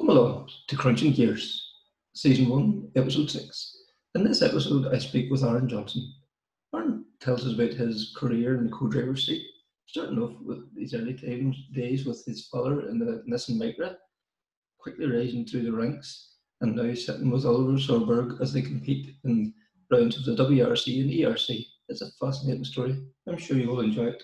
Welcome along to Krunching Gears, Season 1, Episode 6. In this episode, I speak with Aaron Johnston. Aaron tells us about his career in the co-driver seat, starting off with his early days with his father in the Nissan Micra, quickly rising through the ranks, and now sitting with Oliver Solberg as they compete in rounds of the WRC and ERC. It's a fascinating story. I'm sure you will enjoy it.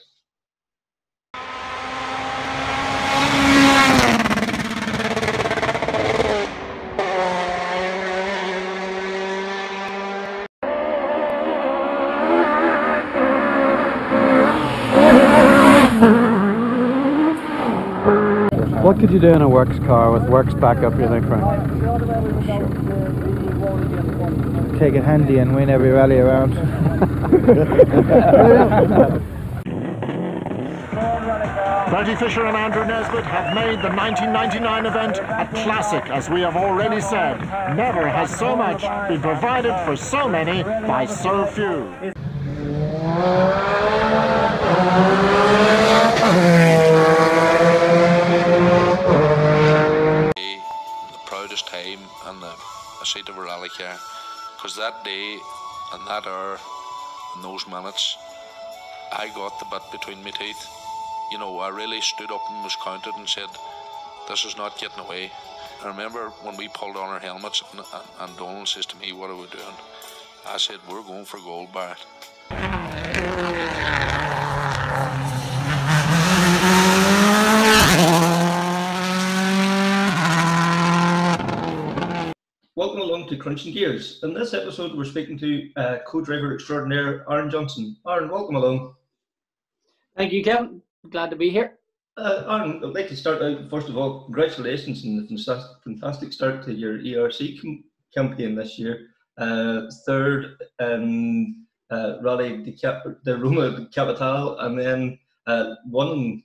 What could you do in a works car with works backup, you think, Frank? Take it handy and win every rally around. Bertie Fisher and Andrew Nesbitt have made the 1999 event a classic, as we have already said. Never has so much been provided for so many by so few. Time and the seat of a rally car, because that day and that hour and those minutes I got the bit between my teeth. You know, I really stood up and was counted and said, this is not getting away. I remember when we pulled on our helmets and Donald says to me, what are we doing? I said, we're going for gold, Barrett. Welcome along to Krunching Gears. In this episode, we're speaking to co-driver extraordinaire Aaron Johnston. Aaron, welcome along. Thank you, Kevin. Glad to be here. Aaron, I'd like to start out, first of all, congratulations on the fantastic start to your ERC campaign this year. Third in Rally de Roma Capitale, and then won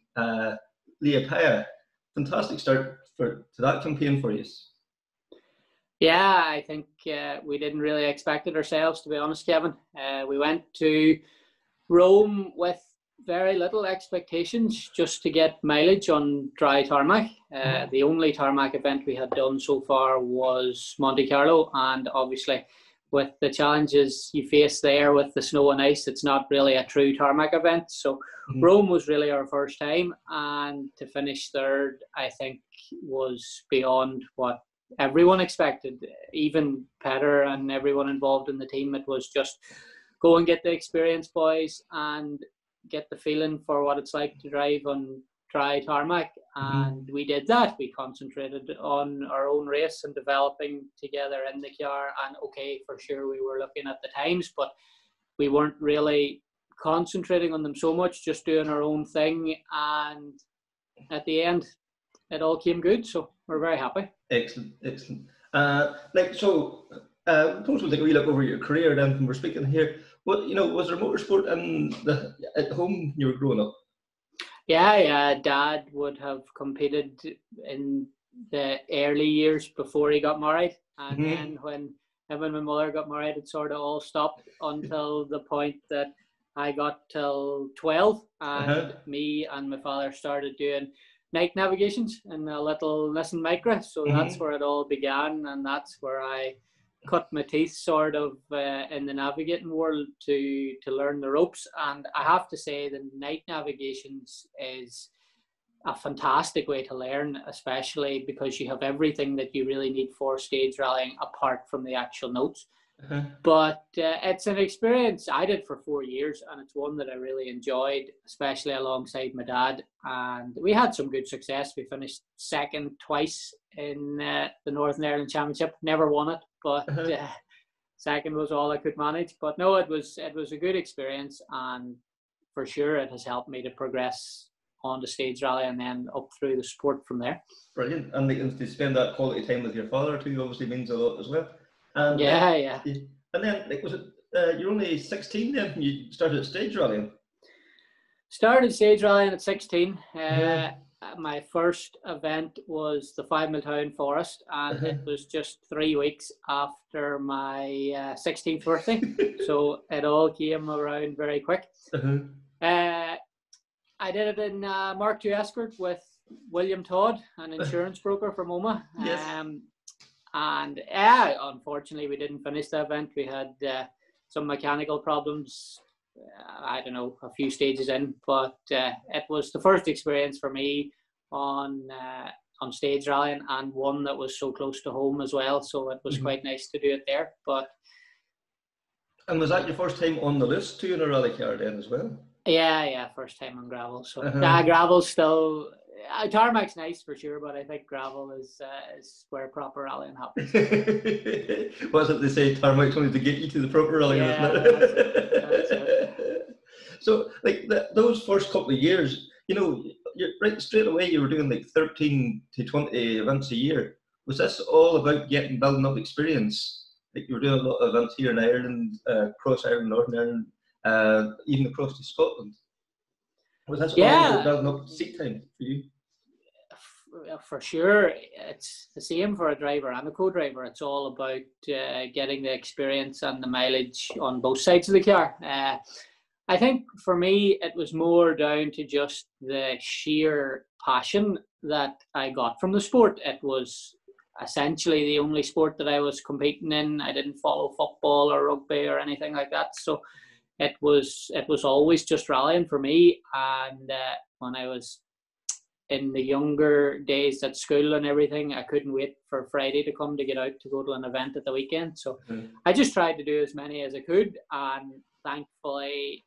Liepāja. Fantastic start to that campaign for you. Yeah, I think we didn't really expect it ourselves, to be honest, Kevin. We went to Rome with very little expectations, just to get mileage on dry tarmac. The only tarmac event we had done so far was Monte Carlo, and obviously with the challenges you face there with the snow and ice, it's not really a true tarmac event. So Rome was really our first time, and to finish third, I think, was beyond what everyone expected, even Peter and everyone involved in the team. It was just go and get the experience, boys, and get the feeling for what it's like to drive on dry tarmac. And we did that. We concentrated on our own race and developing together in the car. And okay, for sure, we were looking at the times, but we weren't really concentrating on them so much, just doing our own thing. And at the end, it all came good, so we're very happy. Excellent. Suppose we'll take a wee look over your career then, when we're speaking here. What, was there motorsport at home you were growing up? Yeah. Dad would have competed in the early years before he got married, and then when him and my mother got married, it sort of all stopped until the point that I got till 12, and me and my father started doing night navigations in a little Nissan Micra. So that's where it all began, and that's where I cut my teeth sort of in the navigating world to learn the ropes. And I have to say the night navigations is a fantastic way to learn, especially because you have everything that you really need for stage rallying apart from the actual notes. But it's an experience I did for 4 years, and it's one that I really enjoyed, especially alongside my dad. And we had some good success. We finished second twice in the Northern Ireland Championship. Never won it, but second was all I could manage. But no, it was a good experience, and for sure it has helped me to progress on to stage rally and then up through the sport from there. Brilliant. And to spend that quality time with your father too obviously means a lot as well. And, yeah. And then, was it you're only 16 then when you started stage rallying? Started stage rallying at 16. My first event was the 5 Mile Town Forest, and it was just 3 weeks after my 16th birthday. So it all came around very quick. I did it in Mark II Escort with William Todd, an insurance broker from Oma. Yes. And unfortunately, we didn't finish the event. We had some mechanical problems. I don't know, a few stages in, but it was the first experience for me on stage rallying, and one that was so close to home as well. So it was quite nice to do it there. And was that your first time on the list too in a rally car then as well? Yeah, first time on gravel. So gravel's still. Tarmac's nice for sure, but I think gravel is where proper rallying happens. Was it they say tarmac's only to get you to the proper rallying, isn't it? That's it. So, like those first couple of years, you're right straight away. You were doing like 13 to 20 events a year. Was this all about building up experience? Like you were doing a lot of events here in Ireland, across Ireland, Northern Ireland, even across to Scotland. Was this all about building up seat time for you? For sure, it's the same for a driver and a co-driver. It's all about getting the experience and the mileage on both sides of the car. I think for me, it was more down to just the sheer passion that I got from the sport. It was essentially the only sport that I was competing in. I didn't follow football or rugby or anything like that. So it was always just rallying for me. And when I was in the younger days at school and everything, I couldn't wait for Friday to come to get out to go to an event at the weekend. So I just tried to do as many as I could. And thankfully,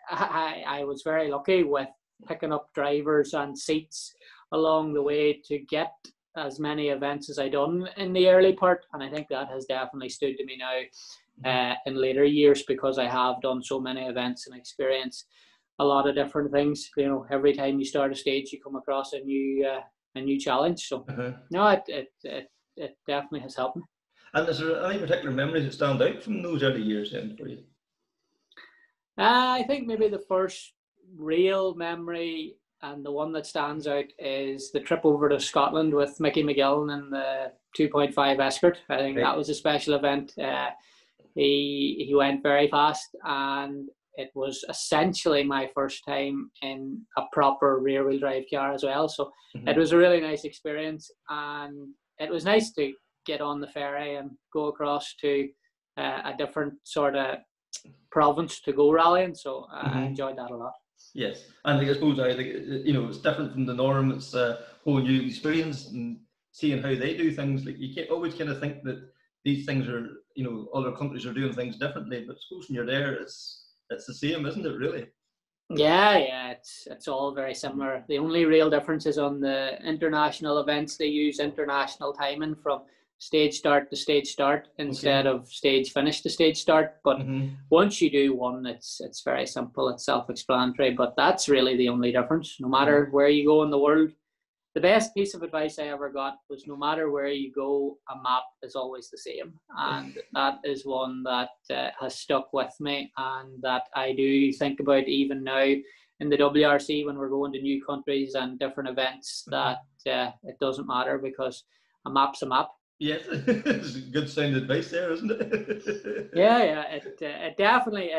I was very lucky with picking up drivers and seats along the way to get as many events as I done in the early part. And I think that has definitely stood to me now in later years, because I have done so many events and experienced a lot of different things. Every time you start a stage, you come across a new challenge. So no, it definitely has helped me. And is there any particular memories that stand out from those early years then for you? I think maybe the first real memory, and the one that stands out, is the trip over to Scotland with Mickey McGillen in the 2.5 Escort. I think that was a special event. He went very fast, and it was essentially my first time in a proper rear-wheel drive car as well. So it was a really nice experience, and it was nice to get on the ferry and go across to a different sort of province to go rallying. So I enjoyed that a lot. Yes, and I suppose I think it's different from the norm. It's a whole new experience, and seeing how they do things. Like you can't always kind of think that these things are, other countries are doing things differently. But I suppose when you're there, it's the same, isn't it? Really? Yeah, it's all very similar. The only real difference is on the international events. They use international timing from stage start to stage start instead of stage finish to stage start. But once you do one, it's very simple. It's self-explanatory. But that's really the only difference. No matter where you go in the world, the best piece of advice I ever got was, no matter where you go, a map is always the same. And that is one that has stuck with me, and that I do think about even now in the WRC when we're going to new countries and different events, that it doesn't matter, because a map's a map. Yes, it's good sound advice there, isn't it? Yeah. It definitely,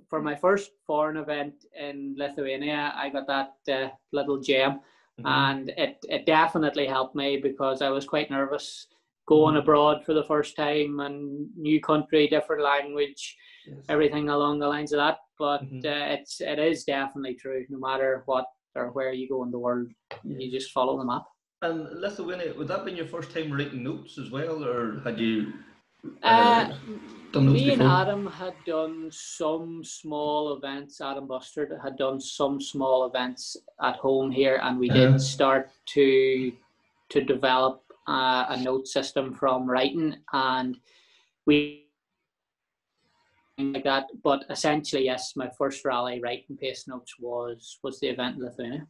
for my first foreign event in Lithuania, I got that little gem, and it definitely helped me, because I was quite nervous going abroad for the first time, and new country, different language, everything along the lines of that. But it is definitely true. No matter what or where you go in the world, you just follow the map. And Lithuania, would that have been your first time writing notes as well, or had you done notes me before? and Adam had done some small events. Adam Bustard had done some small events at home here, and we did start to develop a note system from writing, and we like that. But essentially, yes, my first rally writing pace notes was the event in Lithuania.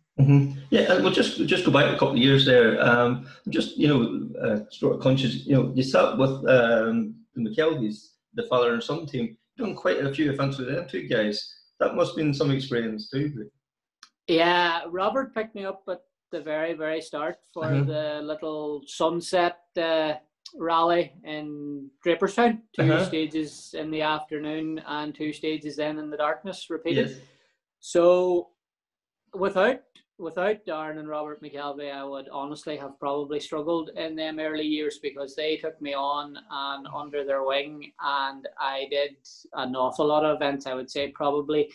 Yeah, and we'll just go back a couple of years there. Just sort of conscious. You sat with the McKelveys, the father and son team, done quite a few events with them two guys. That must have been some experience too. Yeah, Robert picked me up at the very, very start for the little sunset rally in Draperstown. Two stages in the afternoon and two stages then in the darkness repeated. So without without Darren and Robert McKelvey, I would honestly have probably struggled in them early years, because they took me on and under their wing, and I did an awful lot of events. I would say probably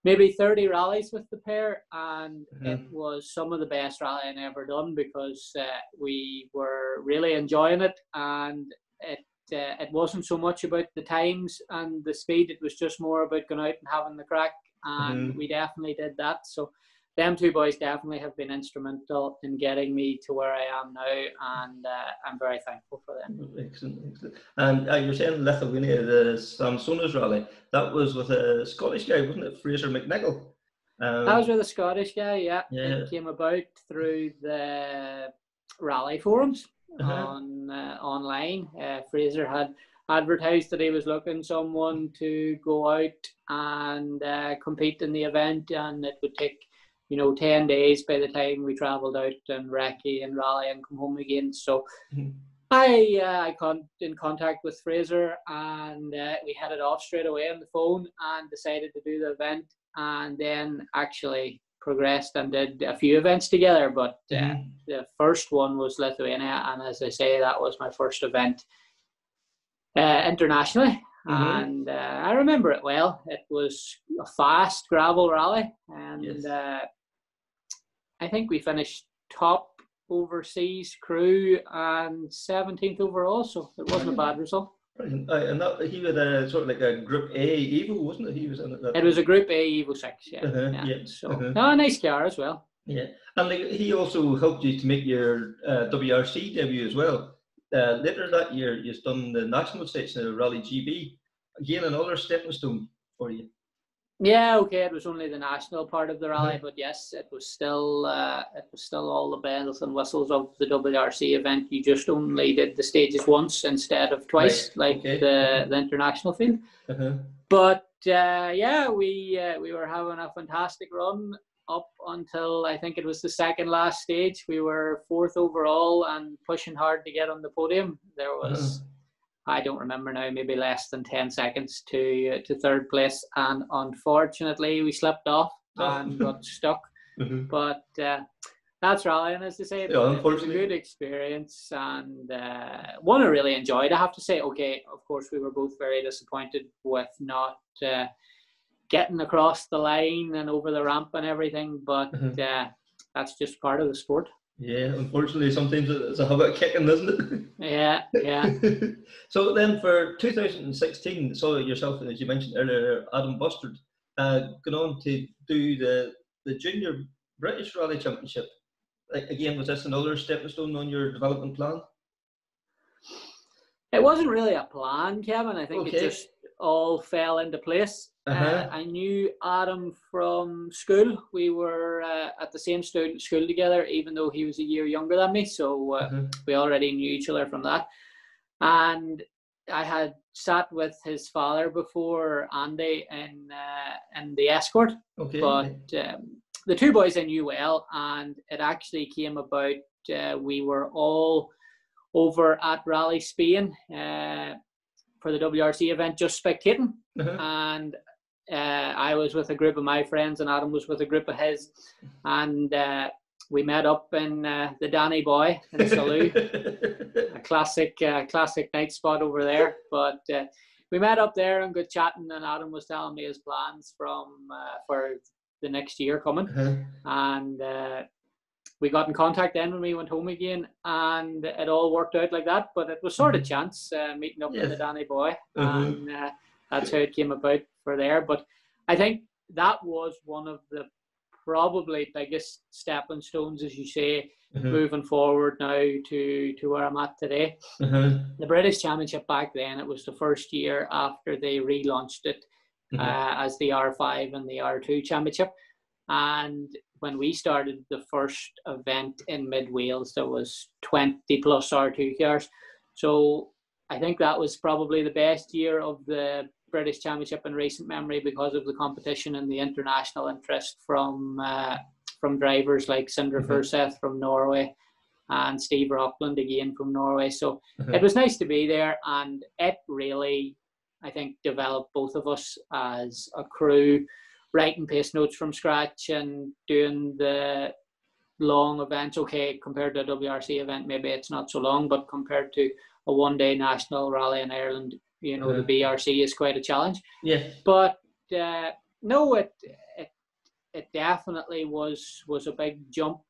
maybe 30 rallies with the pair, and it was some of the best rallying I ever done, because we were really enjoying it, and it wasn't so much about the times and the speed. It was just more about going out and having the crack, and we definitely did that. So them two boys definitely have been instrumental in getting me to where I am now, and I'm very thankful for them. Excellent, excellent. And you're saying Lithuania, the Samsonas rally, that was with a Scottish guy, wasn't it? Fraser McNichol. That was with a Scottish guy, yeah. It came about through the rally forums online. Fraser had advertised that he was looking someone to go out and compete in the event, and it would take 10 days by the time we travelled out and recce and rally and come home again. So I got in contact with Fraser, and we headed off straight away on the phone and decided to do the event, and then actually progressed and did a few events together. But the first one was Lithuania, and as I say, that was my first event internationally. And I remember it well. It was a fast gravel rally, and I think we finished top overseas crew and 17th overall, so it wasn't a bad result. Brilliant. And that, he was sort of like a Group A Evo, wasn't it? He was in it. It was a Group A Evo 6, a nice car as well. Yeah, and he also helped you to make your WRC debut as well. Later that year, you've done the national stage, the Rally GB. Again, another stepping stone for you. Yeah, okay. It was only the national part of the rally, but yes, it was still all the bells and whistles of the WRC event. You just only did the stages once instead of twice, the international field. But we were having a fantastic run up until I think it was the second last stage. We were 4th overall and pushing hard to get on the podium. There was, I don't remember now, maybe less than 10 seconds to 3rd place, and unfortunately we slipped off and got stuck. But that's rallying, as they say. It was a good experience, and one I really enjoyed, I have to say. Okay, of course we were both very disappointed with not getting across the line and over the ramp and everything, but that's just part of the sport. Yeah, unfortunately, sometimes it's a habit of kicking, isn't it? Yeah. So then for 2016, saw yourself, as you mentioned earlier, Adam Bustard, going on to do the Junior British Rally Championship. Again, was this another stepping stone on your development plan? It wasn't really a plan, Kevin. I think it just all fell into place. I knew Adam from school. We were at the same school together, even though he was a year younger than me. So we already knew each other from that. And I had sat with his father before, Andy, in the Escort. But the two boys I knew well, and it actually came about, we were all over at Rally Spain for the WRC event, just spectating. And I was with a group of my friends, and Adam was with a group of his, and we met up in the Danny Boy in Salou, a classic night spot over there. But we met up there and got chatting, and Adam was telling me his plans for the next year coming, and we got in contact then when we went home again, and it all worked out like that. But it was sort of chance meeting up with the Danny Boy, and that's how it came about for there. But I think that was one of the probably biggest stepping stones, as you say, moving forward now to where I'm at today. The British Championship back then, it was the first year after they relaunched it as the R5 and the R2 Championship. And when we started the first event in mid-Wales, there was 20 plus R2 cars. So I think that was probably the best year of the British Championship in recent memory, because of the competition and the international interest from drivers like Sindre Furseth from Norway and Steve Rockland again from Norway. So it was nice to be there, and it really, I think, developed both of us as a crew writing pace notes from scratch and doing the long events. Okay, compared to a WRC event, maybe it's not so long, but compared to a one-day national rally in Ireland, you know, the WRC is quite a challenge. Yeah. But no, it definitely was a big jump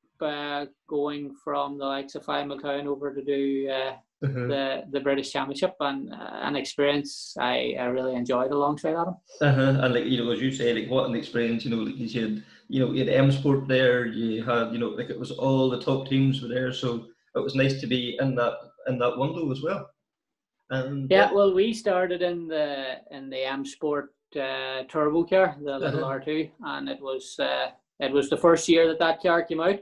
going from the likes of Town over to do the British Championship, and an experience I really enjoyed alongside Adam. And like, you know, as you say, like, what an experience, you know, like you had M Sport there, you had, you know, like, it was all the top teams were there, so it was nice to be in that window as well. And yeah, well, we started in the M Sport turbo car, the little R2, and it was the first year that car came out.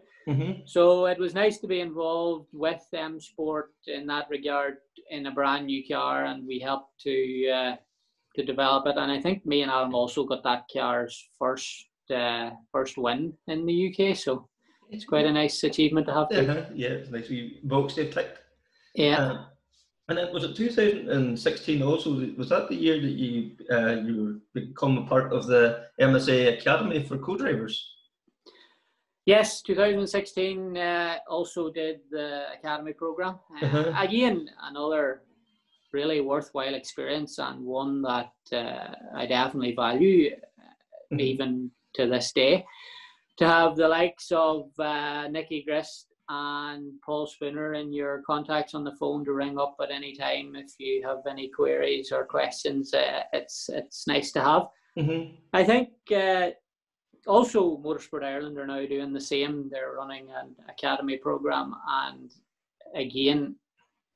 So it was nice to be involved with M Sport in that regard in a brand new car, and we helped to develop it. And I think me and Adam also got that car's first win in the UK. So it's quite a nice achievement to have. Yeah, it's nice. We box they've ticked. Yeah. And then was it 2016 also? Was that the year that you become a part of the MSA Academy for co-drivers? Yes, 2016 also did the Academy program. Again, another really worthwhile experience, and one that I definitely value even to this day. To have the likes of Nicky Grist and Paul Spooner in your contacts on the phone to ring up at any time if you have any queries or questions, it's nice to have. I think also Motorsport Ireland are now doing the same. They're running an academy program, and again,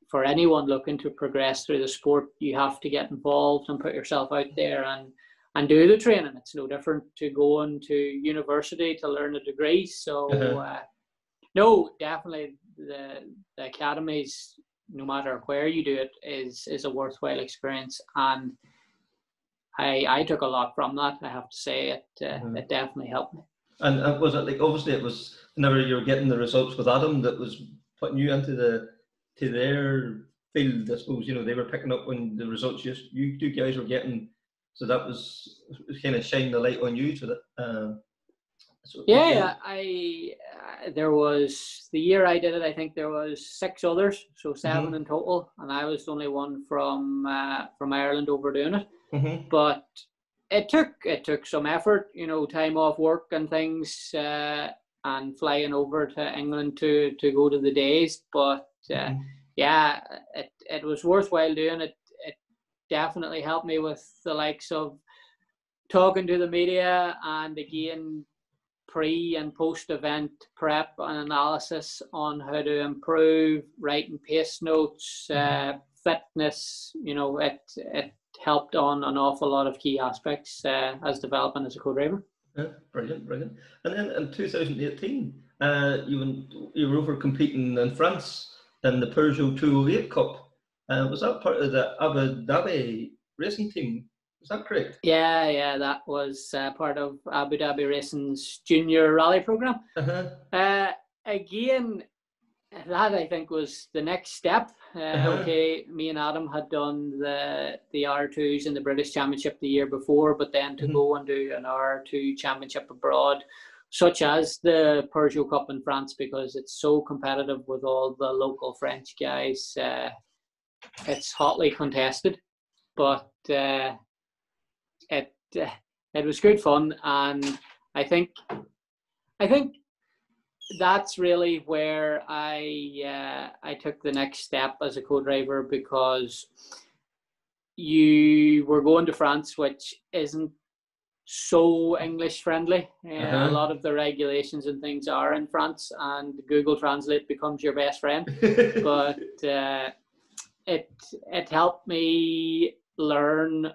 for anyone looking to progress through the sport, you have to get involved and put yourself out there and do the training. It's no different to going to university to learn a degree. So no, definitely the academies, no matter where you do it, is a worthwhile experience, and I took a lot from that. I have to say it definitely helped me. And was it like, obviously it was whenever you were getting the results with Adam that was putting you into their field, I suppose, you know, they were picking up when the results you two guys were getting, so that was kind of shining the light on you to that. There was, the year I did it, I think there was 6 others, so 7 in total, and I was the only one from Ireland over doing it. But it took some effort, you know, time off work and things, and flying over to England to go to the days. But it was worthwhile doing it. It definitely helped me with the likes of talking to the media, and again, pre and post event prep and analysis on how to improve, writing pace notes, fitness. You know, it helped on an awful lot of key aspects as developing as a co-driver. Yeah, brilliant. And then in 2018, you were over competing in France in the Peugeot 208 Cup. Was that part of the Abu Dhabi Racing team? Is that correct? Yeah, that was part of Abu Dhabi Racing's junior rally program. Again, that I think was the next step. Okay, me and Adam had done the R2s in the British Championship the year before, but then to go and do an R2 Championship abroad, such as the Peugeot Cup in France, because it's so competitive with all the local French guys. It's hotly contested, but it was good fun, and I think that's really where I took the next step as a co-driver, because you were going to France, which isn't so English friendly. A lot of the regulations and things are in France, and Google Translate becomes your best friend. But it helped me learn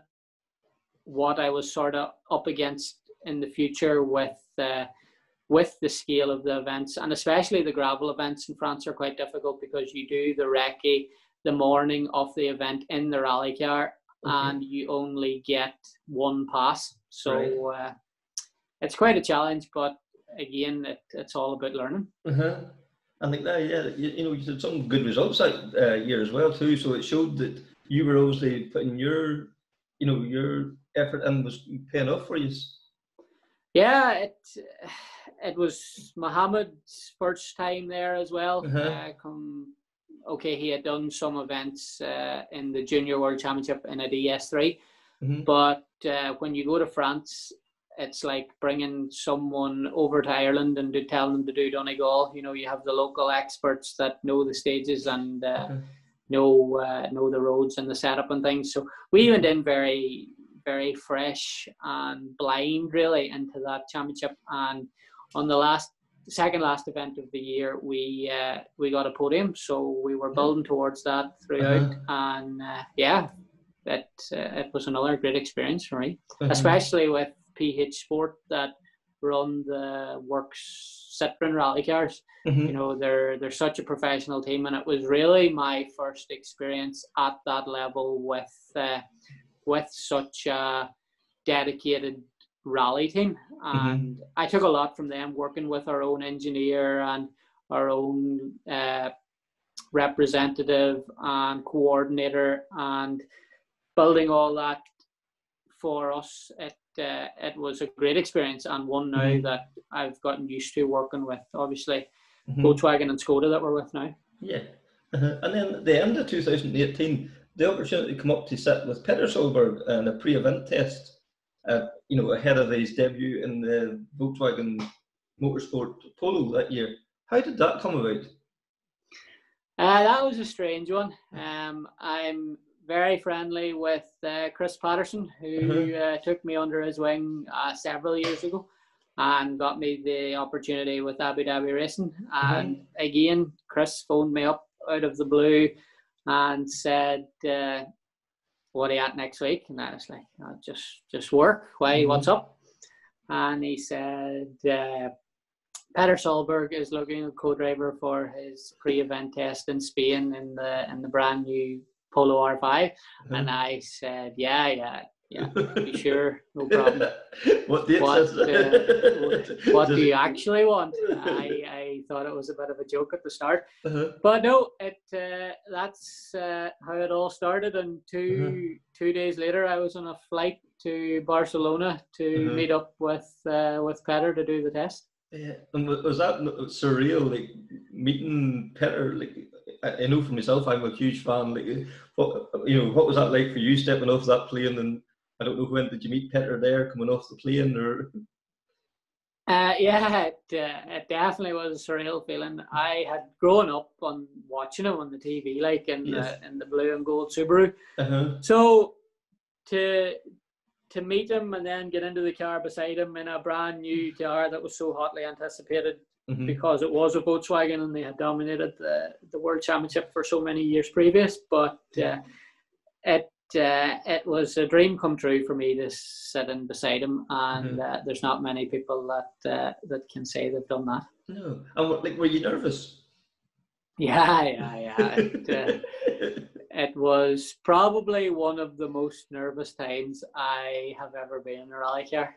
what I was sort of up against in the future with the scale of the events, and especially the gravel events in France are quite difficult, because you do the recce the morning of the event in the rally car, and you only get one pass. So it's quite a challenge, but again, it's all about learning. I think that, you know, you had some good results that year as well too. So it showed that you were obviously putting your effort in was paying off for you. Yeah, it was Mohammed's first time there as well. He had done some events in the Junior World Championship in a DS3, but when you go to France, it's like bringing someone over to Ireland and telling them to do Donegal. You know, you have the local experts that know the stages and know the roads and the setup and things. So we went in very, very fresh and blind really into that championship. And on the second last event of the year, we got a podium. So we were building towards that throughout, and it was another great experience for me, especially with PH Sport that run the Works Citroen rally cars. You know, they're such a professional team, and it was really my first experience at that level with such a dedicated rally team. And I took a lot from them, working with our own engineer and our own representative and coordinator, and building all that for us. It was a great experience, and one now that I've gotten used to working with, obviously, Volkswagen and Skoda that we're with now. Yeah. And then at the end of 2018, the opportunity to come up to sit with Peter Solberg in a pre-event test, ahead of his debut in the Volkswagen Motorsport Polo that year. How did that come about? That was a strange one. I'm very friendly with Chris Peterson, who took me under his wing several years ago and got me the opportunity with Dhabi Racing. And again, Chris phoned me up out of the blue and said, what are you at next week? And I was like, just work. Why? What's up? And he said, Peter Solberg is looking at co-driver for his pre-event test in Spain in the brand new Polo R5. And I said, yeah, be sure, no problem. What do you actually want? I thought it was a bit of a joke at the start, but no, that's how it all started. And two days later, I was on a flight to Barcelona to meet up with Peter to do the test. Yeah, and was that surreal? Like meeting Peter, like I know for myself, I'm a huge fan. Like, what was that like for you stepping off that plane? And I don't know, when did you meet Peter there coming off the plane? Or it definitely was a surreal feeling. I had grown up on watching him on the TV, like in the blue and gold Subaru. So to meet him and then get into the car beside him in a brand new car that was so hotly anticipated because it was a Volkswagen and they had dominated the World Championship for so many years previous. But it was a dream come true for me to sit in beside him, and there's not many people that can say they've done that. No, and were you nervous? Yeah. It was probably one of the most nervous times I have ever been in a rally car.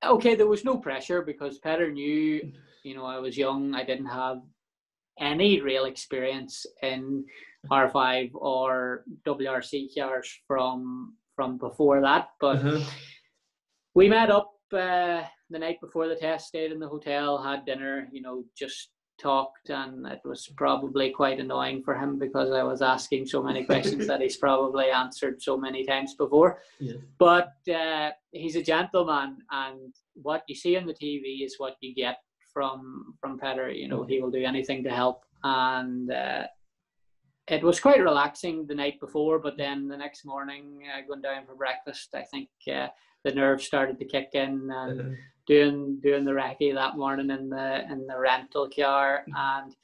There was no pressure because Peter knew, I was young. I didn't have any real experience in R5 or WRC cars from before that. But we met up the night before the test, stayed in the hotel, had dinner, just talked, and it was probably quite annoying for him because I was asking so many questions that he's probably answered so many times before. But he's a gentleman, and what you see on the TV is what you get from Peter. He will do anything to help, and it was quite relaxing the night before, but then the next morning going down for breakfast, I think the nerves started to kick in, and doing the recce that morning in the rental car, and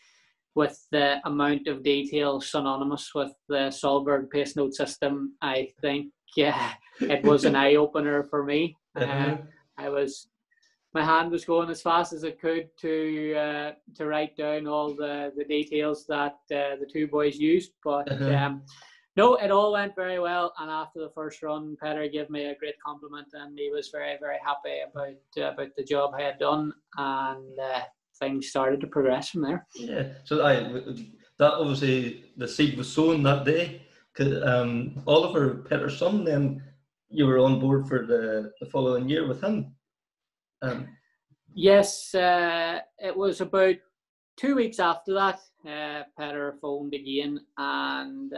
with the amount of detail synonymous with the Solberg pace note system, I think it was an eye opener for me. My hand was going as fast as it could to write down all the details that the two boys used, but. No, it all went very well, and after the first run, Peter gave me a great compliment, and he was very, very happy about the job I had done, and things started to progress from there. Yeah, so that obviously the seed was sown that day. Oliver, Peter's son, then you were on board for the following year with him. Yes, it was about 2 weeks after that. Peter phoned again and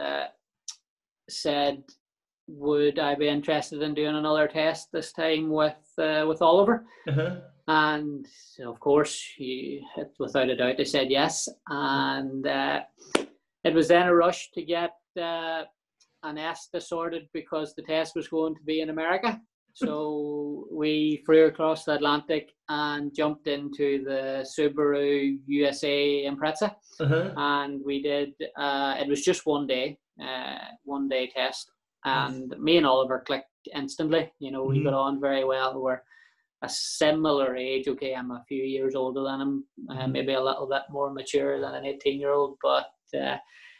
said, would I be interested in doing another test this time with Oliver? And of course, without a doubt, I said yes. And it was then a rush to get an ESTA sorted because the test was going to be in America. So we flew across the Atlantic and jumped into the Subaru USA Impreza. And we did, it was just one day test. And me and Oliver clicked instantly. You know, we got on very well. We're a similar age. Okay, I'm a few years older than him, maybe a little bit more mature than an 18-year-old. But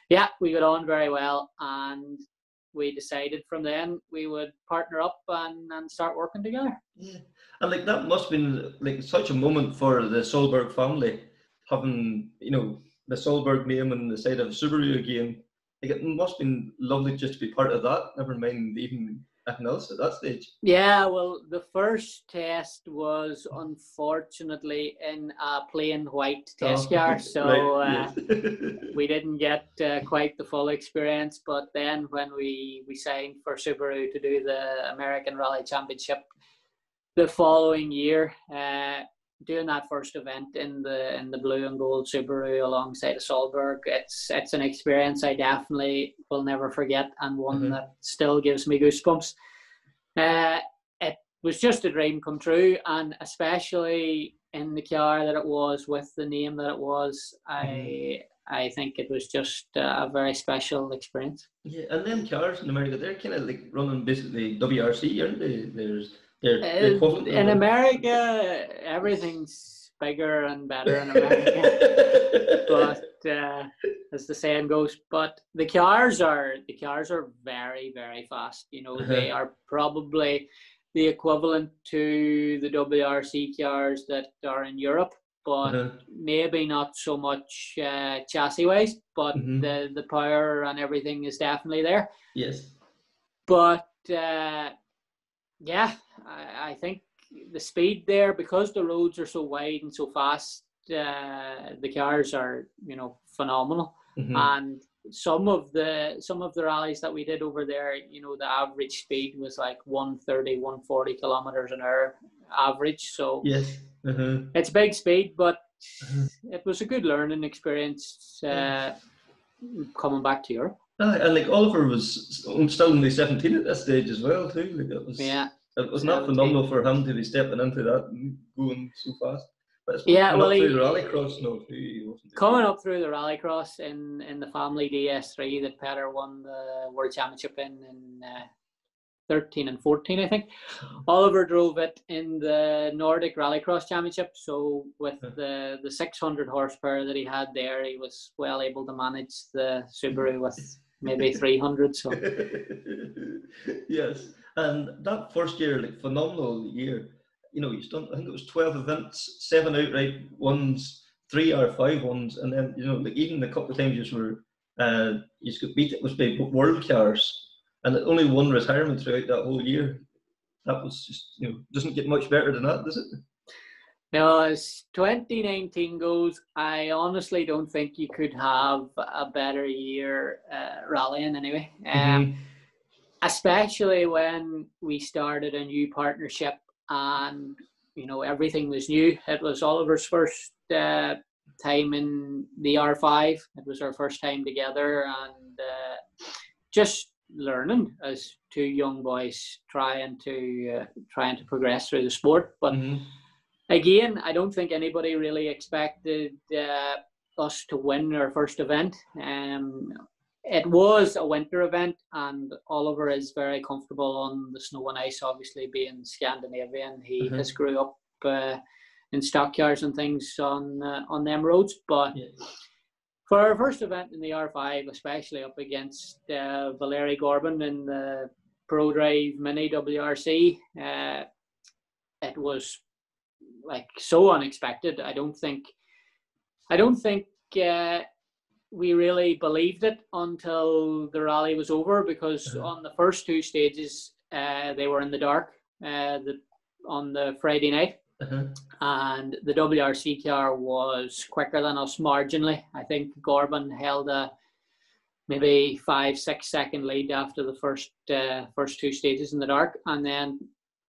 yeah, we got on very well. And we decided from then we would partner up and start working together. Yeah, and like that must have been like such a moment for the Solberg family, having, you know, the Solberg name and the side of Subaru again. Like it must have been lovely just to be part of that, never mind even anything else at that stage. Yeah, well, the first test was unfortunately in a plain white test car, so right, we didn't get quite the full experience. But then when we signed for Subaru to do the American Rally Championship the following year, doing that first event in the blue and gold Subaru alongside a Solberg, it's an experience I definitely will never forget, and one that still gives me goosebumps. It was just a dream come true, and especially in the car that it was, with the name that it was, I think it was just a very special experience. Yeah, and them cars in America, they're kind of like running basically WRC, aren't they? They're equivalent in America, everything's bigger and better in America. But as the saying goes, but the cars are very, very fast. You know, they are probably the equivalent to the WRC cars that are in Europe, but maybe not so much chassis wise. But the power and everything is definitely there. Yes. But yeah, I think the speed there, because the roads are so wide and so fast, the cars are, you know, phenomenal. And some of the rallies that we did over there, you know, the average speed was like 130, 140 kilometers an hour average. So yes, it's big speed, but it was a good learning experience coming back to Europe. And like Oliver was still only 17 at this stage as well too. Like it was not phenomenal for him to be stepping into that and going so fast. But it's through the rallycross now too. Coming up through the rallycross in the family DS3 that Peter won the World Championship in 13 and 14, I think. Oliver drove it in the Nordic Rallycross Championship, so with the 600 horsepower that he had there, he was well able to manage the Subaru with maybe 300. So yes, and that first year, like phenomenal year. You know, you've done, I think it was 12 events, 7 outright ones, 3 R5 ones, and then, you know, like even the couple of times you got beat, it was by world cars. And only one retirement throughout that whole year. That was just, you know, doesn't get much better than that, does it? No, as 2019 goes, I honestly don't think you could have a better year rallying anyway. Especially when we started a new partnership and, you know, everything was new. It was Oliver's first time in the R5. It was our first time together, and just learning as two young boys trying to progress through the sport. But again, I don't think anybody really expected us to win our first event. It was a winter event, and Oliver is very comfortable on the snow and ice, obviously being Scandinavian. He has grew up in stockyards and things on them roads. But for our first event in the R5, especially up against Valery Gorbin in the Pro Drive Mini WRC, it was like so unexpected. I don't think we really believed it until the rally was over, because on the first two stages they were in the dark on the Friday night. And the WRC car was quicker than us marginally. I think Gorban held a maybe 5-6 second lead after the first 2 stages in the dark, and then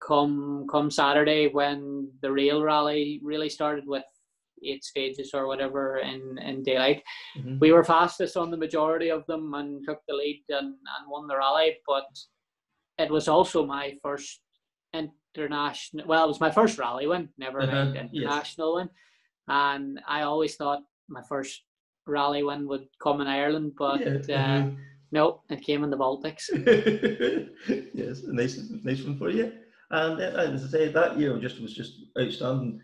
come Saturday, when the real rally really started with 8 stages or whatever in daylight, we were fastest on the majority of them and took the lead and won the rally. But it was also my first international, well, it was my first rally win, never mind international win. And I always thought my first rally win would come in Ireland, but no, it came in the Baltics. Yes, a nice one for you. And as I say, that year was just outstanding.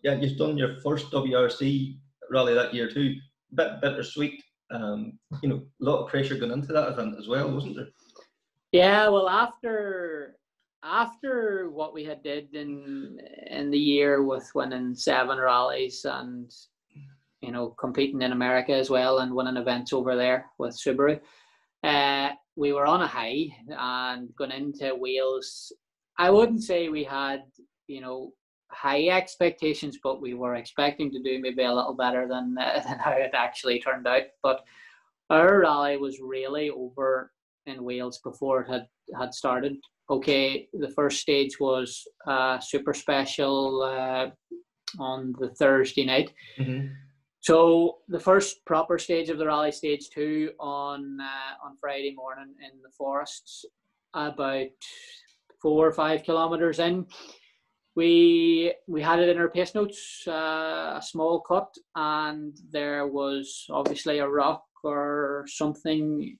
You've done your first WRC rally that year too. Bit bittersweet. A lot of pressure going into that event as well, wasn't there? Yeah, well, after what we had did in the year with winning 7 rallies and competing in America as well and winning events over there with Subaru, we were on a high, and going into Wales, I wouldn't say we had high expectations, but we were expecting to do maybe a little better than how it actually turned out. But our rally was really over in Wales before it had started. Okay, the first stage was super special on the Thursday night. So the first proper stage of the rally, stage 2, on Friday morning in the forests, about 4 or 5 kilometers in, we had it in our pace notes, a small cut, and there was obviously a rock or something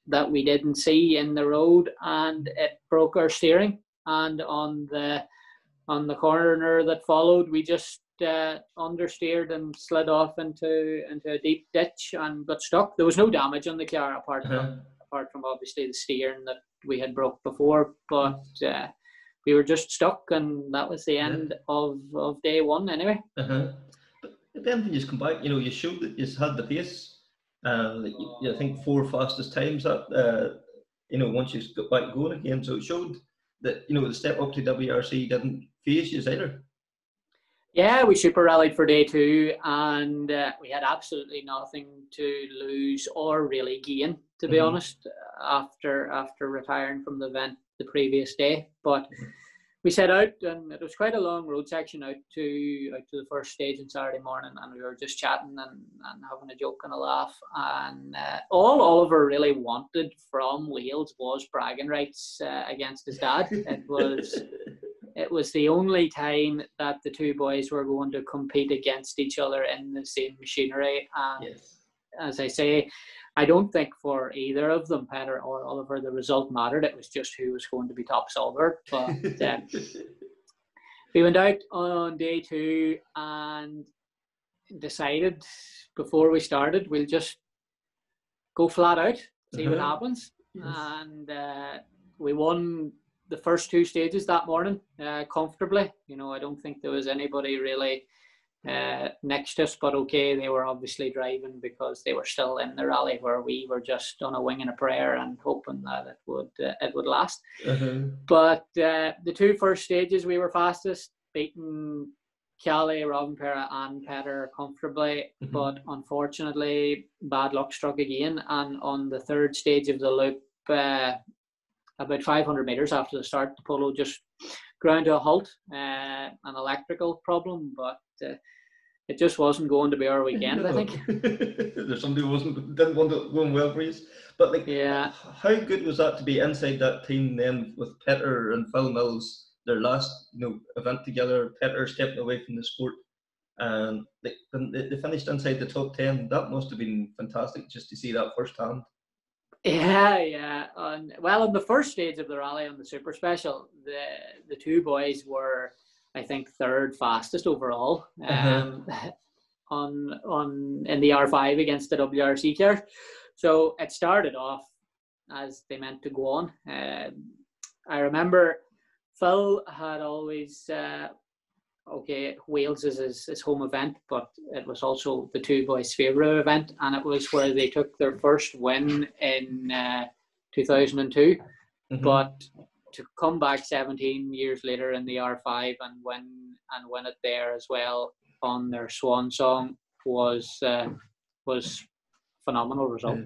that we didn't see in the road, and it broke our steering. And on the corner that followed, we just understeered and slid off into a deep ditch and got stuck. There was no damage on the car apart from obviously the steering that we had broke before, but we were just stuck, and that was the end of day 1 anyway. But then when you come back, you showed that you had the pace. I think 4 fastest times that once you got back going again, so it showed that the step up to WRC didn't phase you either. Yeah, we super rallied for day 2, and we had absolutely nothing to lose or really gain, to be honest, after retiring from the event the previous day. But we set out, and it was quite a long road section out to the first stage on Saturday morning, and we were just chatting and having a joke and a laugh. And all Oliver really wanted from Wales was bragging rights against his dad. It was the only time that the 2 boys were going to compete against each other in the same machinery. And as I say, I don't think for either of them, Peter or Oliver, the result mattered. It was just who was going to be top solver. But we went out on day 2 and decided before we started, we'll just go flat out, see what happens. And we won the first 2 stages that morning comfortably. I don't think there was anybody really next to us, but okay, they were obviously driving because they were still in the rally, where we were just on a wing and a prayer and hoping that it would last. But the 2 first stages we were fastest, beating Kelly, Robinpera and Petter comfortably, but unfortunately bad luck struck again, and on the 3rd stage of the loop, about 500 metres after the start, the Polo just ground to a halt, an electrical problem, but it just wasn't going to be our weekend, I think. There's somebody who didn't want it going well for you. But how good was that to be inside that team then with Petter and Phil Mills, their last event together, Petter stepping away from the sport, and they finished inside the top 10. That must have been fantastic just to see that firsthand. Yeah. Well, on the first stage of the rally on the Super Special, the 2 boys were, I think, 3rd fastest overall in the R5 against the WRC car. So it started off as they meant to go on. I remember Phil had always Wales is his home event, but it was also the 2 boys' favourite event, and it was where they took their first win in 2002. But to come back 17 years later in the R5 and win it there as well on their swan song was phenomenal result.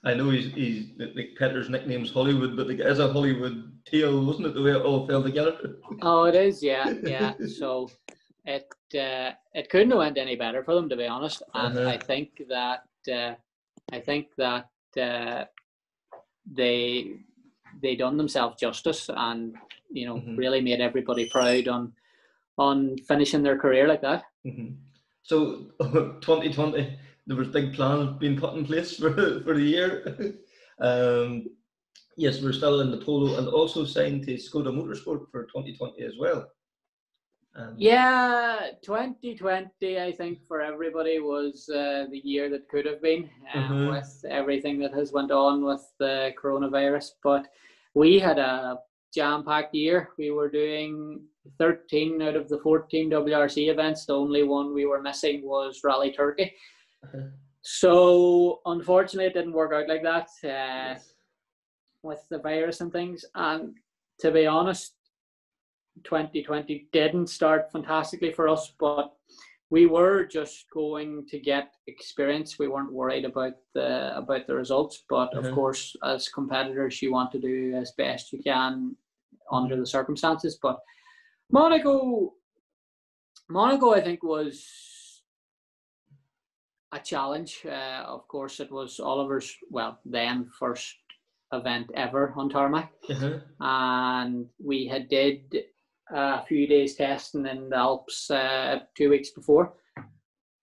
I know he's like Peter's nickname's Hollywood, but like, as a Hollywood tale, wasn't it, the way it all fell together? Oh, it is, yeah. So it couldn't have went any better for them, to be honest. And I think that they done themselves justice, and really made everybody proud on finishing their career like that. So 2020, there was big plans being put in place for the year. Yes, we're still in the polo, and also signed to Skoda Motorsport for 2020 as well. 2020, I think, for everybody was the year that could have been, with everything that has went on with the coronavirus. But we had a jam-packed year. We were doing 13 out of the 14 WRC events. The only one we were missing was Rally Turkey. So unfortunately, it didn't work out like that with the virus and things. And to be honest, 2020 didn't start fantastically for us, but we were just going to get experience. We weren't worried about the results, but of course, as competitors, you want to do as best you can under the circumstances. But Monaco, I think, was a challenge. Of course, it was Oliver's then first event ever on tarmac, and we had did a few days testing in the Alps 2 weeks before.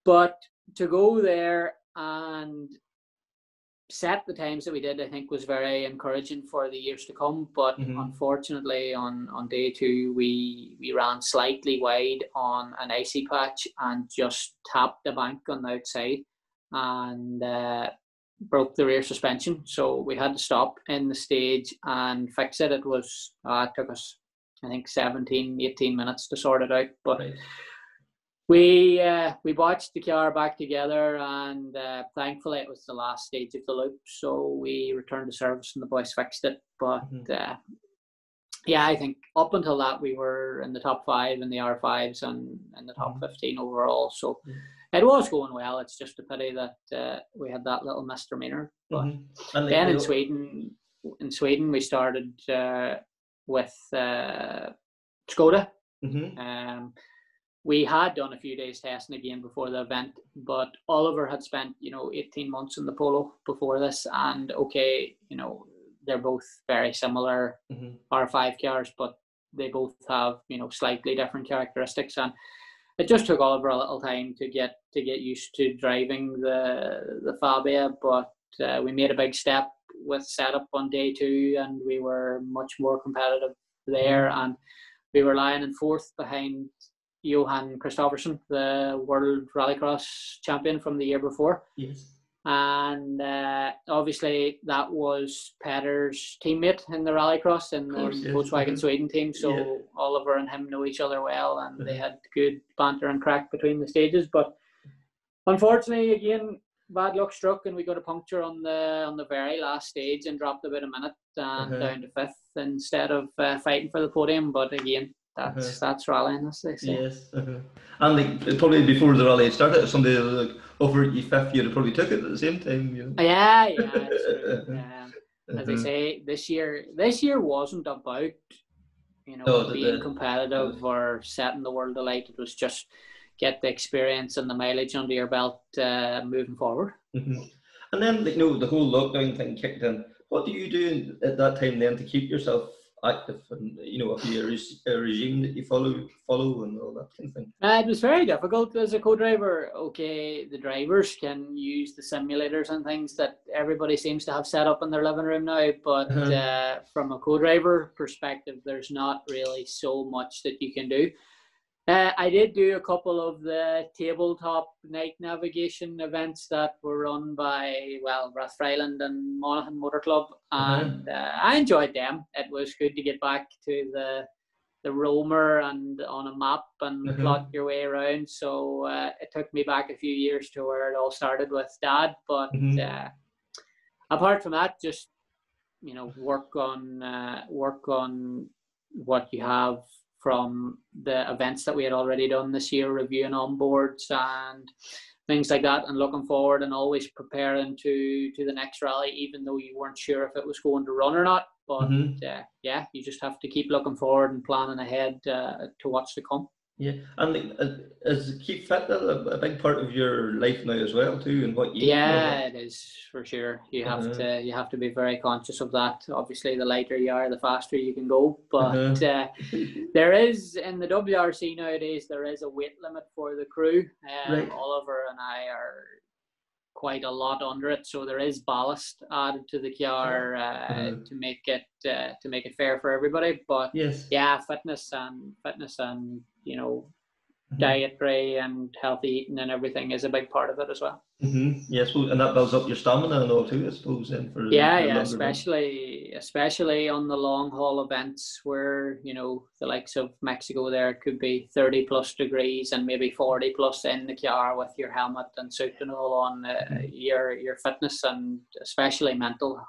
But to go there and set the times that we did, I think, was very encouraging for the years to come. But unfortunately, on day 2, we ran slightly wide on an icy patch and just tapped the bank on the outside and broke the rear suspension. So we had to stop in the stage and fix it. It took us, I think, 17-18 minutes to sort it out. But we botched the car back together, and thankfully it was the last stage of the loop, so we returned to service and the boys fixed it. But I think up until that we were in the top 5 in the R5s and in the top 15 overall, so it was going well. It's just a pity that we had that little misdemeanor. But then in Sweden we started with Skoda. We had done a few days testing again before the event, but Oliver had spent 18 months in the polo before this, and they're both very similar R5 cars, but they both have slightly different characteristics, and it just took Oliver a little time to get used to driving the Fabia. But we made a big step with setup on day 2, and we were much more competitive there, and we were lying in 4th behind Johan Kristoffersen, the world rallycross champion from the year before. And obviously that was Peter's teammate in the rallycross in the Volkswagen Sweden team, so Oliver and him know each other well, and they had good banter and crack between the stages. But unfortunately, again, bad luck struck, and we got a puncture on the very last stage and dropped about a minute and down to 5th instead of fighting for the podium. But again, that's rallying, as they say. And like, probably before the rally started, if somebody like offered you 5th, you'd probably took it at the same time. Yeah. As I say, this year wasn't about being competitive or setting the world alight. It was just get the experience and the mileage under your belt moving forward. And then the whole lockdown thing kicked in. What do you do at that time then to keep yourself active, and if you a regime that you follow and all that kind of thing? It was very difficult as a co-driver. Okay, the drivers can use the simulators and things that everybody seems to have set up in their living room now, but from a co-driver perspective, there's not really so much that you can do. I did do a couple of the tabletop night navigation events that were run by, Rathfriland and Monaghan Motor Club, and I enjoyed them. It was good to get back to the roamer and on a map and plot your way around. So it took me back a few years to where it all started with Dad. But apart from that, just work on what you have from the events that we had already done this year, reviewing onboards and things like that, and looking forward and always preparing to the next rally, even though you weren't sure if it was going to run or not. But yeah, you just have to keep looking forward and planning ahead to what's to come. Yeah, and is keep fit a big part of your life now as well too, and what you it is for sure. You have to be very conscious of that. Obviously, the lighter you are, the faster you can go. But there is, in the WRC nowadays, there is a weight limit for the crew. Right. Oliver and I are quite a lot under it, so there is ballast added to the car to make it fair for everybody. But yes, yeah, fitness and dietary and healthy eating and everything is a big part of it as well. Yes, and that builds up your stamina and all too, I suppose. Especially on the long haul events where the likes of Mexico, there it could be 30 plus degrees and maybe 40 plus in the car with your helmet and suit and all on. Your fitness and especially mental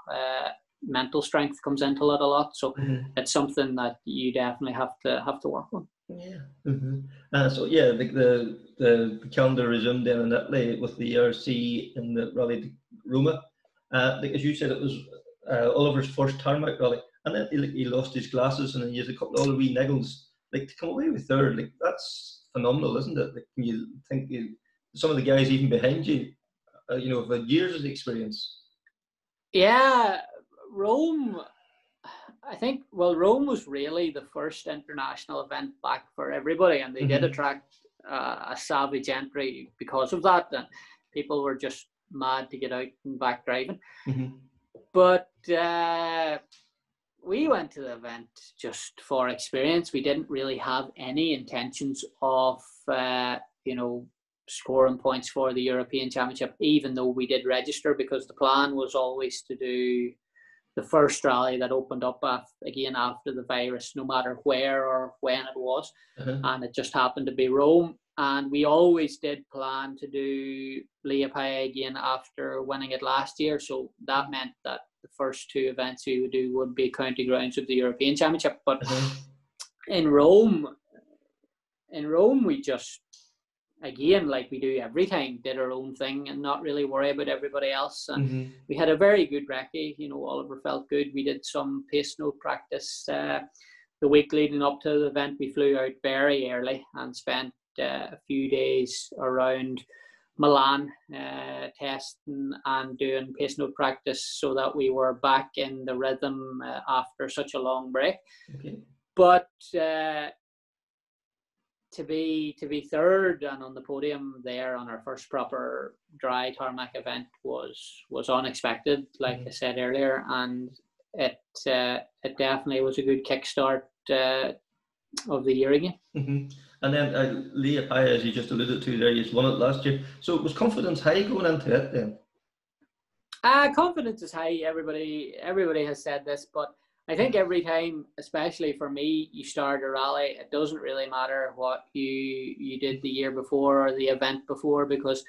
strength comes into it a lot. So it's something that you definitely have to work on. Yeah. So yeah, the calendar resumed then in Italy with the ERC in the Rally di Roma. As you said, it was Oliver's first tarmac rally, and then he lost his glasses and then he had a couple of wee niggles. To come away with third, that's phenomenal, isn't it? When you think some of the guys even behind you, have had years of experience. Yeah, Rome. I think, Rome was really the first international event back for everybody, and they did attract a savage entry because of that, and people were just mad to get out and back driving. But we went to the event just for experience. We didn't really have any intentions of, scoring points for the European Championship, even though we did register, because the plan was always to do the first rally that opened up after the virus, no matter where or when it was. And it just happened to be Rome. And we always did plan to do Liepaja again after winning it last year. So that meant that the first two events we would do would be county grounds of the European Championship. But in Rome, we just, again, like we do every time, did our own thing and not really worry about everybody else. And we had a very good recce. Oliver felt good. We did some pace note practice. The week leading up to the event, we flew out very early and spent a few days around Milan testing and doing pace note practice so that we were back in the rhythm after such a long break. But to be third and on the podium there on our first proper dry tarmac event was unexpected, like I said earlier, and it definitely was a good kickstart of the year again. And then Liepaja, as you just alluded to there, you won it last year. So was confidence high going into it then? Confidence is high. Everybody has said this, but I think every time, especially for me, you start a rally, it doesn't really matter what you did the year before or the event before, because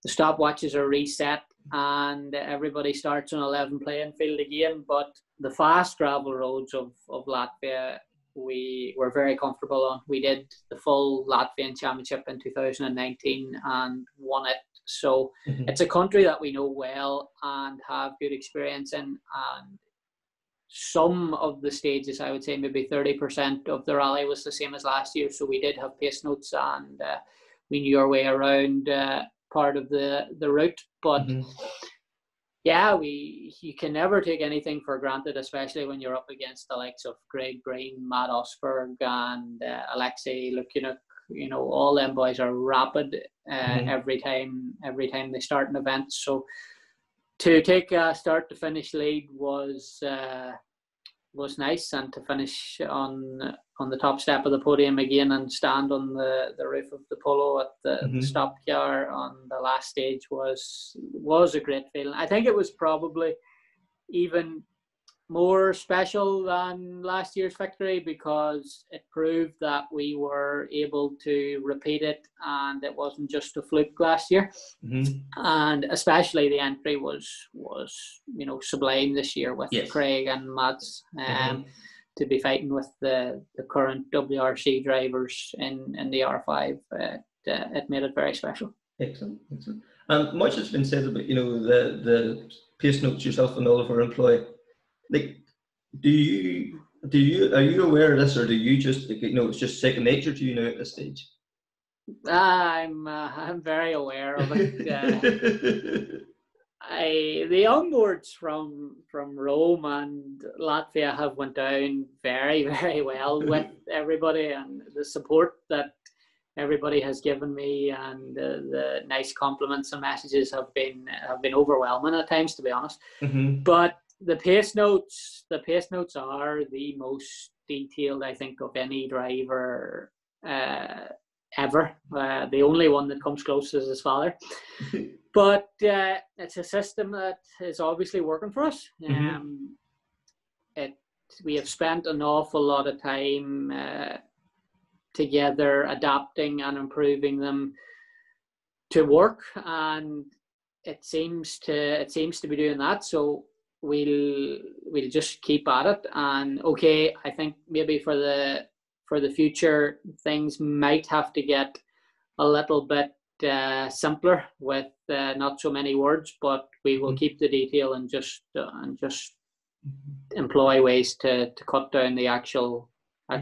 the stopwatches are reset and everybody starts on a level playing field again. But the fast gravel roads of Latvia, we were very comfortable on. We did the full Latvian Championship in 2019 and won it. So it's a country that we know well and have good experience in. And some of the stages, I would say maybe 30% of the rally was the same as last year. So we did have pace notes and we knew our way around part of the route. But yeah, you can never take anything for granted, especially when you're up against the likes of Greg Green, Matt Osberg and Alexei Lukinuk. All them boys are rapid every time they start an event. So to take a start to finish lead was nice, and to finish on the top step of the podium again and stand on the roof of the polo at the stop car on the last stage was a great feeling. I think it was probably even more special than last year's victory because it proved that we were able to repeat it and it wasn't just a fluke last year. And especially the entry was sublime this year with Craig and Mads. be fighting with the current WRC drivers in the R5. It made it very special. Excellent, excellent. And much has been said about, you know, the pace notes yourself and Oliver employ. Like, are you aware of this, or do you just, you know, it's just second nature to you now at this stage? I'm very aware of it. The onboards from Rome and Latvia have went down very, very well with everybody, and the support that everybody has given me and the nice compliments and messages have been overwhelming at times, to be honest. Mm-hmm. But the pace notes are the most detailed, I think, of any driver ever. The only one that comes close is his father. But it's a system that is obviously working for us. We have spent an awful lot of time together adapting and improving them to work, and it seems to be doing that. So we'll just keep at it. And okay, I think maybe for the future things might have to get a little bit simpler with not so many words, but we will keep the detail and just employ ways to cut down the actual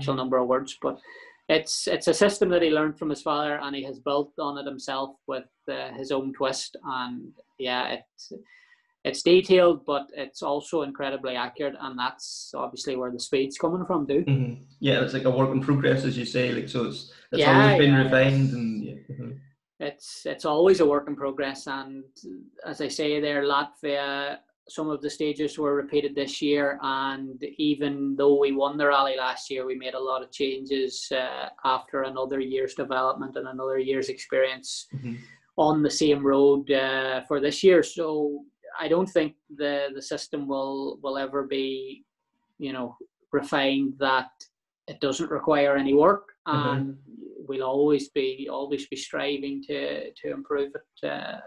number of words. But it's a system that he learned from his father, and he has built on it himself with his own twist. And yeah, it's detailed, but it's also incredibly accurate, and that's obviously where the speed's coming from too. Mm-hmm. Yeah, it's like a work in progress, as you say. Like, so it's always been refined, and yeah. Mm-hmm. It's always a work in progress. And as I say there, Latvia, some of the stages were repeated this year, and even though we won the rally last year, we made a lot of changes after another year's development and another year's experience on the same road for this year. So I don't think the system will ever be, you know, refined that it doesn't require any work, and we'll always be striving to improve it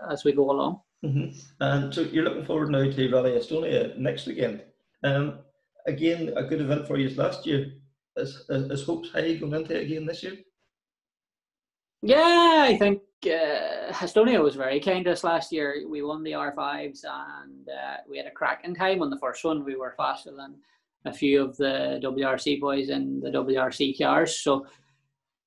as we go along. Mm-hmm. And so you're looking forward now to Rally Estonia next weekend. Again, a good event for you last year. Is hopes high going into it again this year? Yeah, I think Estonia was very kind to us last year. We won the R5s, and we had a cracking time on the first one. We were faster than a few of the WRC boys in the WRC cars. So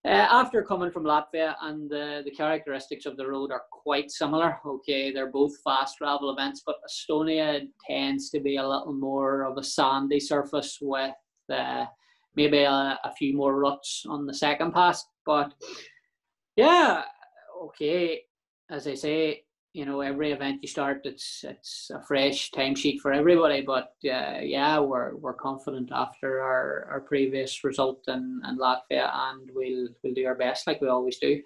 after coming from Latvia, and the characteristics of the road are quite similar. Okay, they're both fast travel events, but Estonia tends to be a little more of a sandy surface with maybe a few more ruts on the second pass. But yeah, okay, as I say, you know, every event you start, it's a fresh timesheet for everybody. But yeah, we're confident after our previous result in Latvia, and we'll do our best like we always do.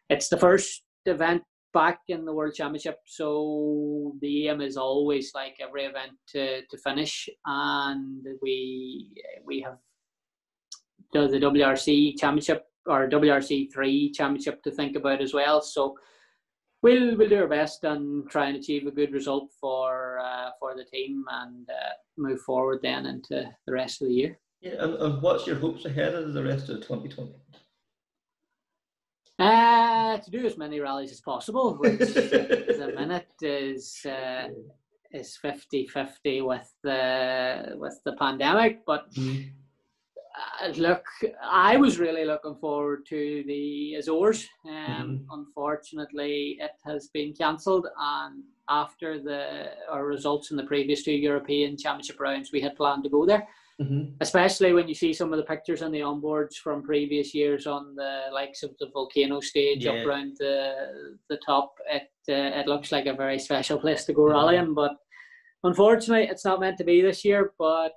It's the first event back in the World Championship, so the aim is always, like every event, to finish. And we have the WRC Championship or WRC 3 Championship to think about as well. So we'll do our best and try and achieve a good result for the team, and move forward then into the rest of the year. Yeah, and what's your hopes ahead of the rest of 2020? To do as many rallies as possible, which at the minute is 50-50 with the pandemic. But look, I was really looking forward to the Azores. Unfortunately, it has been cancelled, and after our results in the previous two European Championship rounds, we had planned to go there. Especially when you see some of the pictures on the onboards from previous years on the likes of the volcano stage up around the top. It looks like a very special place to go rallying, but unfortunately, it's not meant to be this year. But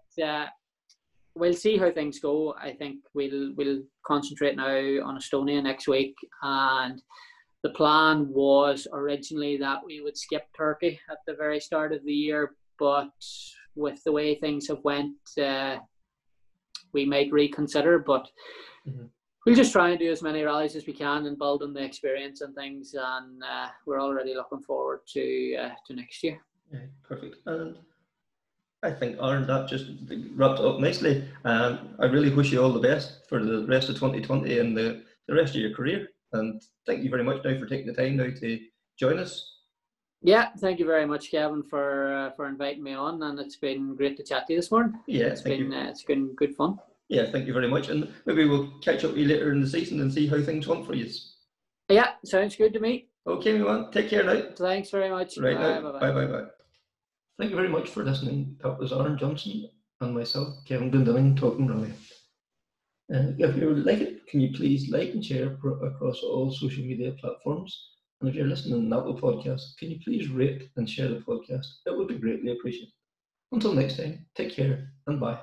we'll see how things go. I think we'll concentrate now on Estonia next week, and the plan was originally that we would skip Turkey at the very start of the year, but with the way things have went, we might reconsider. But we'll just try and do as many rallies as we can and build on the experience and things, and we're already looking forward to next year. Yeah, perfect. And I think, Aaron, that just wrapped up nicely. I really wish you all the best for the rest of 2020 and the rest of your career. And thank you very much now for taking the time now to join us. Yeah, thank you very much, Kevin, for inviting me on, and it's been great to chat to you this morning. Yeah, it's been good fun. Yeah, thank you very much, and maybe we'll catch up with you later in the season and see how things went for you. Yeah, sounds good to me. Okay, everyone, take care now. Thanks very much. Right bye, now, bye. bye. Thank you very much for listening. That was Aaron Johnston and myself, Kevin Glendinning, talking rally. If you like it, can you please like and share across all social media platforms? And if you're listening to an Apple podcast, can you please rate and share the podcast? It would be greatly appreciated. Until next time, take care and bye.